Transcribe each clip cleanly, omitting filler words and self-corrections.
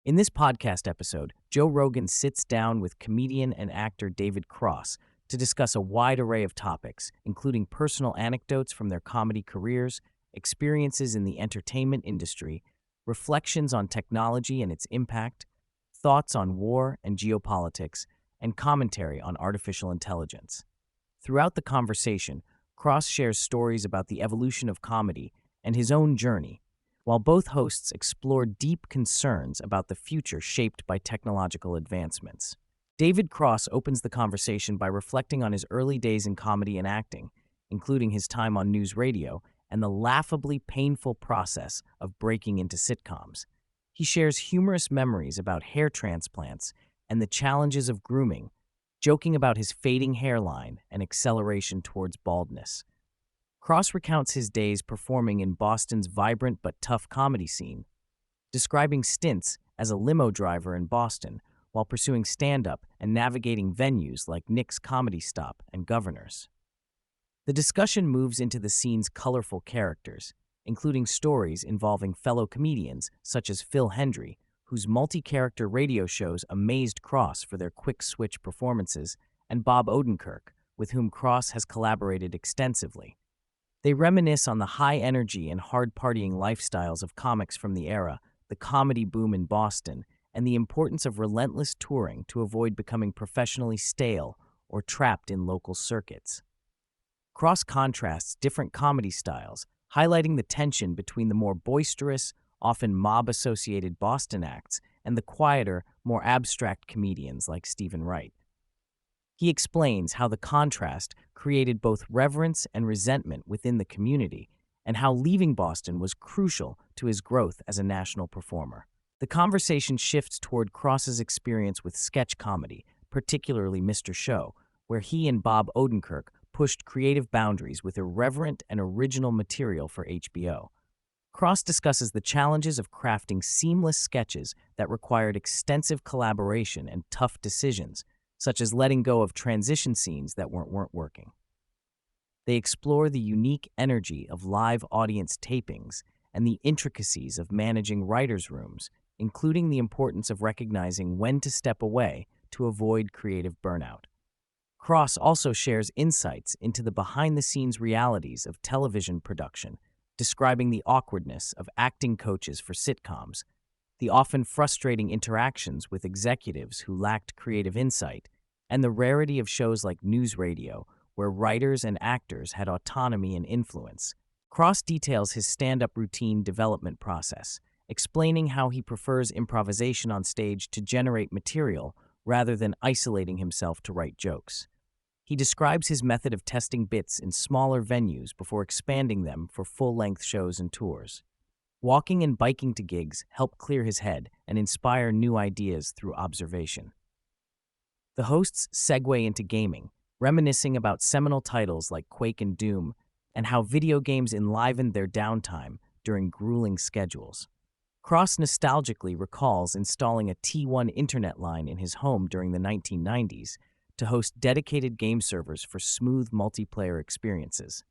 In this podcast episode, Joe Rogan sits down with comedian and actor David Cross to discuss a wide array of topics, including personal anecdotes from their comedy careers, experiences in the entertainment industry, reflections on technology and its impact, thoughts on war and geopolitics, and commentary on artificial intelligence. Throughout the conversation, Cross shares stories about the evolution of comedy and his own journey, while both hosts explore deep concerns about the future shaped by technological advancements. David Cross opens the conversation by reflecting on his early days in comedy and acting, including his time on news radio and the laughably painful process of breaking into sitcoms. He shares humorous memories about hair transplants and the challenges of grooming, joking about his fading hairline and acceleration towards baldness. Cross recounts his days performing in Boston's vibrant but tough comedy scene, describing stints as a limo driver in Boston while pursuing stand-up and navigating venues like Nick's Comedy Stop and Governor's. The discussion moves into the scene's colorful characters, including stories involving fellow comedians such as Phil Hendry, whose multi-character radio shows amazed Cross for their quick-switch performances, and Bob Odenkirk, with whom Cross has collaborated extensively. They reminisce on the high-energy and hard-partying lifestyles of comics from the era, the comedy boom in Boston, and the importance of relentless touring to avoid becoming professionally stale or trapped in local circuits. Cross contrasts different comedy styles, highlighting the tension between the more boisterous, often mob-associated Boston acts and the quieter, more abstract comedians like Stephen Wright. He explains how the contrast created both reverence and resentment within the community, and how leaving Boston was crucial to his growth as a national performer. The conversation shifts toward Cross's experience with sketch comedy, particularly Mr. Show, where he and Bob Odenkirk pushed creative boundaries with irreverent and original material for HBO. Cross discusses the challenges of crafting seamless sketches that required extensive collaboration and tough decisions, such as letting go of transition scenes that weren't working. They explore the unique energy of live audience tapings and the intricacies of managing writers' rooms, including the importance of recognizing when to step away to avoid creative burnout. Cross also shares insights into the behind-the-scenes realities of television production, describing the awkwardness of acting coaches for sitcoms, the often frustrating interactions with executives who lacked creative insight, and the rarity of shows like news radio, where writers and actors had autonomy and influence. Cross details his stand-up routine development process, explaining how he prefers improvisation on stage to generate material rather than isolating himself to write jokes. He describes his method of testing bits in smaller venues before expanding them for full-length shows and tours. Walking and biking to gigs help clear his head and inspire new ideas through observation. The hosts segue into gaming, reminiscing about seminal titles like Quake and Doom, and how video games enlivened their downtime during grueling schedules. Cross nostalgically recalls installing a T1 internet line in his home during the 1990s to host dedicated game servers for smooth multiplayer experiences.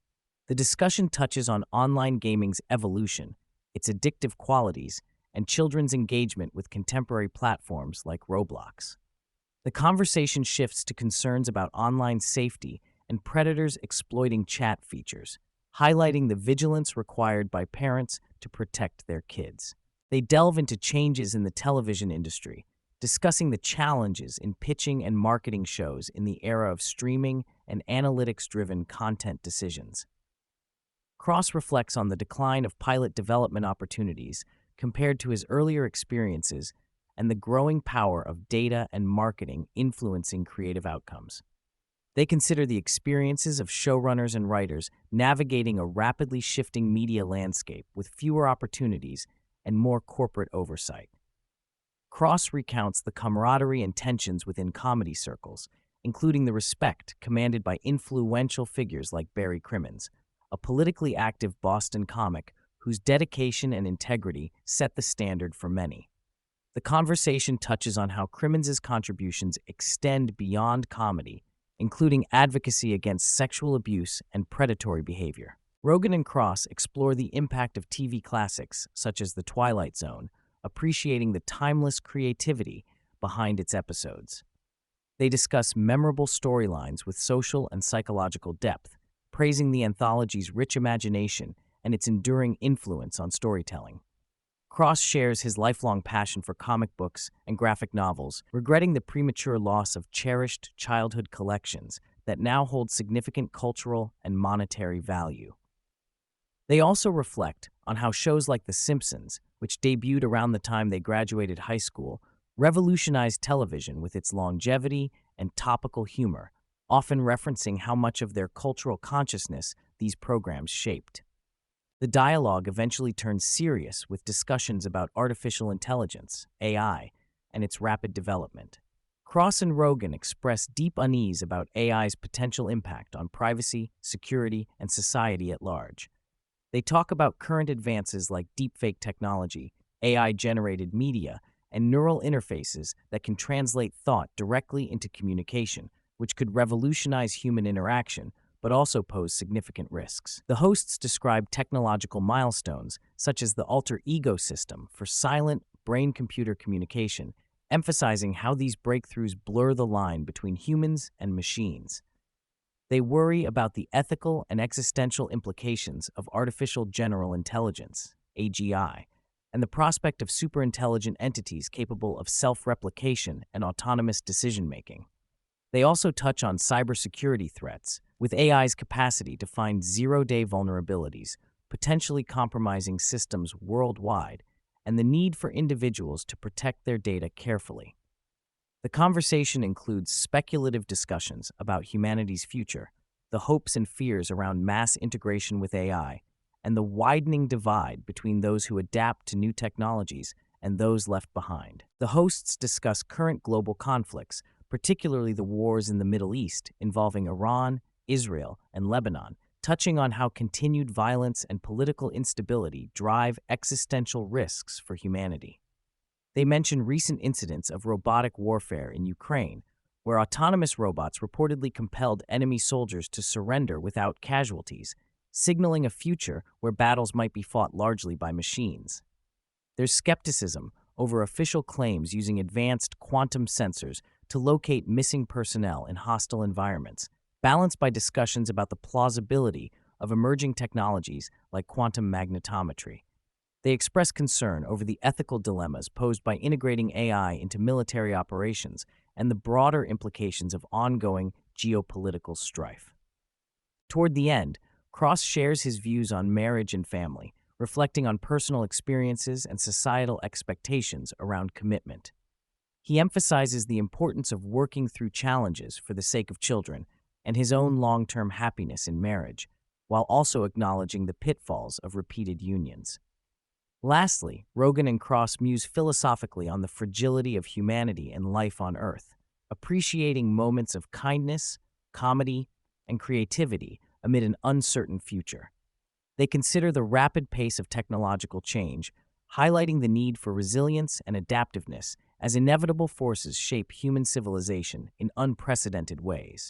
The discussion touches on online gaming's evolution, its addictive qualities, and children's engagement with contemporary platforms like Roblox. The conversation shifts to concerns about online safety and predators exploiting chat features, highlighting the vigilance required by parents to protect their kids. They delve into changes in the television industry, discussing the challenges in pitching and marketing shows in the era of streaming and analytics-driven content decisions. Cross reflects on the decline of pilot development opportunities compared to his earlier experiences and the growing power of data and marketing influencing creative outcomes. They consider the experiences of showrunners and writers navigating a rapidly shifting media landscape with fewer opportunities and more corporate oversight. Cross recounts the camaraderie and tensions within comedy circles, including the respect commanded by influential figures like Barry Crimmins, a politically active Boston comic whose dedication and integrity set the standard for many. The conversation touches on how Crimmins' contributions extend beyond comedy, including advocacy against sexual abuse and predatory behavior. Rogan and Cross explore the impact of TV classics such as The Twilight Zone, appreciating the timeless creativity behind its episodes. They discuss memorable storylines with social and psychological depth, praising the anthology's rich imagination and its enduring influence on storytelling. Cross shares his lifelong passion for comic books and graphic novels, regretting the premature loss of cherished childhood collections that now hold significant cultural and monetary value. They also reflect on how shows like The Simpsons, which debuted around the time they graduated high school, revolutionized television with its longevity and topical humor, often referencing how much of their cultural consciousness these programs shaped. The dialogue eventually turned serious with discussions about artificial intelligence, AI, and its rapid development. Cross and Rogan expressed deep unease about AI's potential impact on privacy, security, and society at large. They talk about current advances like deepfake technology, AI-generated media, and neural interfaces that can translate thought directly into communication, which could revolutionize human interaction, but also pose significant risks. The hosts describe technological milestones, such as the alter ego system for silent brain-computer communication, emphasizing how these breakthroughs blur the line between humans and machines. They worry about the ethical and existential implications of artificial general intelligence, AGI, and the prospect of superintelligent entities capable of self-replication and autonomous decision-making. They also touch on cybersecurity threats, with AI's capacity to find zero-day vulnerabilities, potentially compromising systems worldwide, and the need for individuals to protect their data carefully. The conversation includes speculative discussions about humanity's future, the hopes and fears around mass integration with AI, and the widening divide between those who adapt to new technologies and those left behind. The hosts discuss current global conflicts, particularly the wars in the Middle East involving Iran, Israel, and Lebanon, touching on how continued violence and political instability drive existential risks for humanity. They mention recent incidents of robotic warfare in Ukraine, where autonomous robots reportedly compelled enemy soldiers to surrender without casualties, signaling a future where battles might be fought largely by machines. There's skepticism over official claims using advanced quantum sensors to locate missing personnel in hostile environments, balanced by discussions about the plausibility of emerging technologies like quantum magnetometry. They express concern over the ethical dilemmas posed by integrating AI into military operations and the broader implications of ongoing geopolitical strife. Toward the end, Cross shares his views on marriage and family, reflecting on personal experiences and societal expectations around commitment. He emphasizes the importance of working through challenges for the sake of children and his own long-term happiness in marriage, while also acknowledging the pitfalls of repeated unions. Lastly, Rogan and Cross muse philosophically on the fragility of humanity and life on Earth, appreciating moments of kindness, comedy, and creativity amid an uncertain future. They consider the rapid pace of technological change, highlighting the need for resilience and adaptiveness as inevitable forces shape human civilization in unprecedented ways.